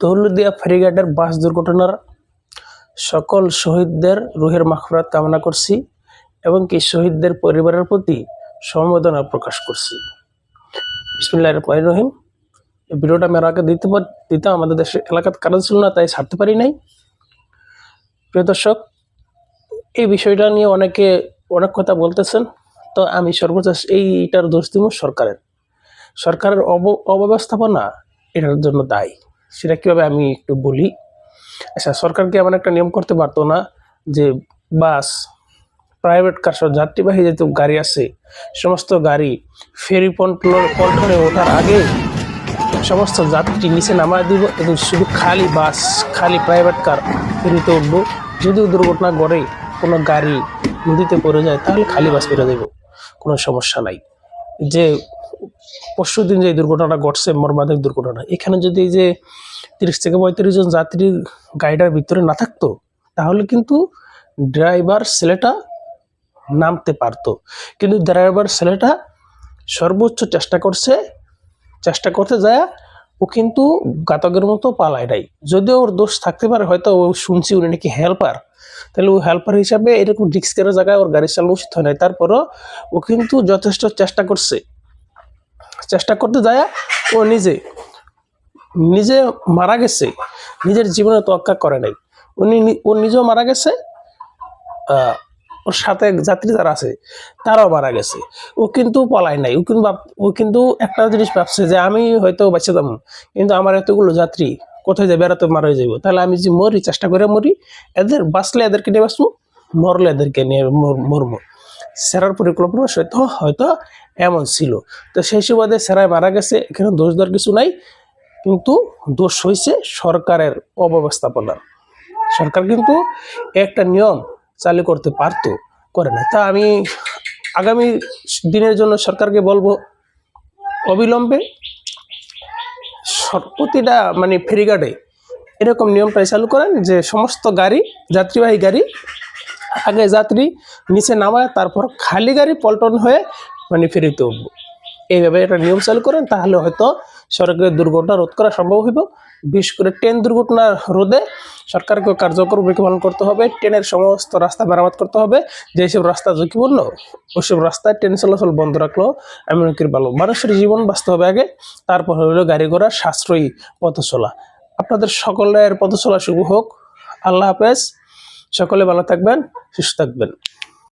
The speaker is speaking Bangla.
দৌলতদিয়া ফেরিঘাটের বাস দুর্ঘটনার সকল শহীদদের রুহের মাগফিরাত কামনা করছি এবং কি শহীদদের পরিবারের প্রতি সমবেদনা প্রকাশ করছি। বিসমিল্লাহির রহমানির রহিম। এই ভিডিওটা মেরা আগে দিতাম, আমাদের দেশের এলাকাতে কারণ ছিল না, তাই ছাড়তে পারি নাই। প্রিয় দর্শক, এই বিষয়টা নিয়ে অনেকে অনেক কথা বলতেছেন, তো আমি সর্বশেষ এইটার দোষ দিব সরকারের অব্যবস্থাপনা এটার জন্য দায়ী। সেটা কীভাবে আমি একটু বলি। আচ্ছা, সরকার কি এমন একটা নিয়ম করতে পারতো না যে বাস, প্রাইভেট কার সব যাত্রীবাহী যেহেতু গাড়ি আছে, সমস্ত গাড়ি ফেরি পল্টনে ওঠার আগে সমস্ত যাত্রী নিচে নামায় দিব এবং শুধু খালি বাস, খালি প্রাইভেট কার ফেরিতে উঠবো। যদিও দুর্ঘটনা ঘটে, কোনো গাড়ি নদীতে পড়ে যায়, তাহলে খালি বাস ফেরে দেব, কোনো সমস্যা নাই। যে পরশু দিন যে দুর্ঘটনাটা ঘটছে, মর্মান্তিক দুর্ঘটনা, এখানে যদি এই যে 30 থেকে 35 জন যাত্রী গাড়িটার ভিতরে না থাকতো, তাহলে কিন্তু ড্রাইভার ছেলেটা নামতে পারতো। কিন্তু ড্রাইভার ছেলেটা সর্বোচ্চ চেষ্টা করতে যায় ও কিন্তু ঘাতকের মতো পালায় নাই। যদিও ওর দোষ থাকতে পারে, হয়তো ও শুনছি উনি নাকি হেল্পার, তাহলে ও হেল্পার হিসাবে এরকম রিস্কের জায়গায় ওর গাড়ি চালানো উচিত হয় নাই। তারপরও ও কিন্তু যথেষ্ট চেষ্টা করতে যায় ও নিজে মারা গেছে, নিজের জীবনে তোয়াক্কা করে নাই। ও নিজেও মারা গেছে, ওর সাথে যাত্রী যারা আছে তারাও মারা গেছে। ও কিন্তু পলায় নাই। ও কিন্তু একটা জিনিস ভাবছে যে আমি হয়তো বেঁচে যাবো, কিন্তু আমার এতগুলো যাত্রী কোথায় যাবে, এরা তো মারা যাবো, তাহলে আমি যে মরি, চেষ্টা করে মরি, এদের বাঁচলে এদেরকে নিয়ে বাঁচবো, মরলে এদেরকে নিয়ে মরবো। সেরার পরিকল্পনা হয়তো এমন ছিল। তো সেই সুবাদে সেরায় মারা গেছে, এখানে দোষ দেওয়ার কিছু নাই। কিন্তু দোষ হয়েছে সরকারের অব্যবস্থাপনা। সরকার কিন্তু একটা নিয়ম চালু করতে পারতো, করে না। তা আমি আগামী দিনের জন্য সরকারকে বলবো, অবিলম্বে প্রতিটা ফেরিঘাটে এরকম নিয়মটাই চালু করেন যে সমস্ত গাড়ি, যাত্রীবাহী গাড়ি আগে যাত্রী নিচে নামায়, তারপর খালি গাড়ি পল্টন হয়ে ফেরিতে উঠবো। এইভাবে একটা নিয়ম চালু করেন, তাহলে হয়তো সরকারের দুর্ঘটনা রোধ করা সম্ভব হইব। বিশেষ করে ট্রেন দুর্ঘটনা রোধে সরকারকে কার্যকর ভূমিকা পালন করতে হবে। ট্রেনের সমস্ত রাস্তা মেরামত করতে হবে। যেসব রাস্তা ঝুঁকিপূর্ণ, ওইসব রাস্তায় ট্রেন চলাচল বন্ধ রাখলেও এমনকি ভালো। মানুষের জীবন বাঁচতে হবে আগে, তারপর হইল গাড়ি ঘোড়া সাশ্রয়ী পথ চলা। আপনাদের সকলের পথ চলা শুভ হোক। আল্লাহ হাফেজ। সকলে ভালো থাকবেন, সুস্থ থাকবেন।